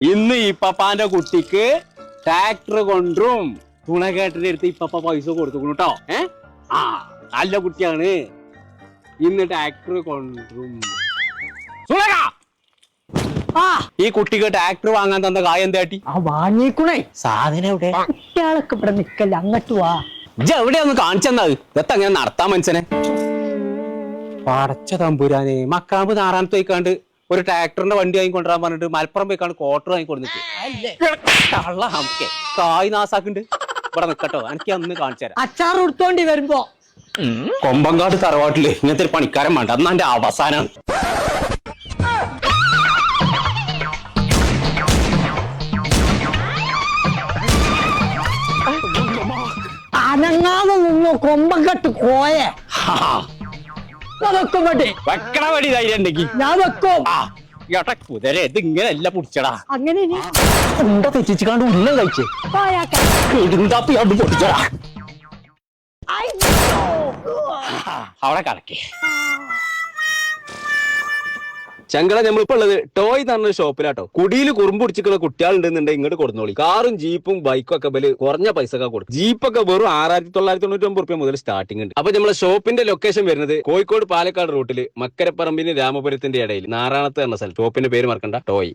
ഇന്ന് ഇപ്പപ്പാന്റെ കുട്ടിക്ക് ട്രാക്ടർ കൊണ്ടും തുണക്കേട്ടിന്റെ അടുത്ത് ഇപ്പപ്പ പൈസ കൊടുത്തു കേട്ടോ. ആ നല്ല കുട്ടിയാണ്. ഇന്ന് ട്രാക്ടർ കൊണ്ടും ഈ കുട്ടിക്ക് ട്രാക്ടർ വാങ്ങാൻ തന്ന കായ എന്താട്ടി? ആ വാങ്ങിക്കണേ സാധനം എവിടെ? കുട്ടികളൊക്കെ ഇവിടെ നിക്കല്ല, അങ്ങോട്ട് വാ. ഇജ്ജ് എവിടെയൊന്ന് കാണിച്ചെന്നത് ഇതത്തെ അങ്ങനെ നടത്താൻ മനുഷ്യനെ. പടച്ച തമ്പുരാനെ, മക്കാമ്പ് നാറാനത്ത് പോയിക്കാണ്ട് ഒരു ട്രാക്ടറിന്റെ വണ്ടി വാങ്ങിക്കൊണ്ടിരാൻ പറഞ്ഞിട്ട് മലപ്പുറം പോയിക്കാണ്ട് ക്വാർട്ടർ വാങ്ങിക്കൊണ്ടിട്ട് കായ് നാസാക്കുണ്ട്. ഇവിടെ നിക്കട്ടോ, എനിക്ക് അന്ന് കാണിച്ചു തരാം. അച്ചാർ കൊടുത്തോണ്ടി വരുമ്പോ കൊമ്പങ്കാട് തറവാട്ടില് ഇങ്ങനത്തെ ഒരു പണിക്കാരൻ വേണ്ട, അന്ന് എന്റെ അവസാനം. അനങ്ങാതെ നിന്നോ, കൊമ്പം കെട്ട് കോയെ. അതൊക്കെ മതി, വെക്കണ വടി ധൈര്യം ഉണ്ടെങ്കിൽ ഞാൻ വെക്കും. കുതിര ഇത് ഇങ്ങനെയല്ല പിടിച്ചടാ. അങ്ങനെ ഉണ്ട തെറ്റിച്ചാണ്ട് ഉള്ളം കഴിച്ചേ ഇടുന്താപ്പി അത് പൊട്ടിച്ചടാ. അവിടെ കടക്കേ. ചങ്കള നമ്മളിപ്പോ ഉള്ളത് ടോയ് എന്ന് പറഞ്ഞ ഷോപ്പിലാട്ടോ. കുടിയിൽ കുറുമ്പ് പിടിച്ചിട്ടുള്ള കുട്ടികളുണ്ടെന്നുണ്ടെങ്കിൽ ഇങ്ങോട്ട് കൊടുന്നോളി. കാറും ജീപ്പും ബൈക്കും ഒക്കെ ബല് കുറഞ്ഞ പൈസ കൊടുക്കും. ജീപ്പൊക്കെ വെറും 6999 റുപ്യ മുതൽ സ്റ്റാർട്ടിംഗ് ഉണ്ട്. അപ്പൊ നമ്മളെ ഷോപ്പിന്റെ ലൊക്കേഷൻ വരുന്നത് കോഴിക്കോട് പാലക്കാട് റൂട്ടില് മക്കരപ്പറമ്പിന് രാമപുരത്തിന്റെ ഇടയിൽ നാറാണത്ത് എന്ന സ്ഥലം. ഷോപ്പിന്റെ പേര് മറക്കണ്ട, ടോയ്.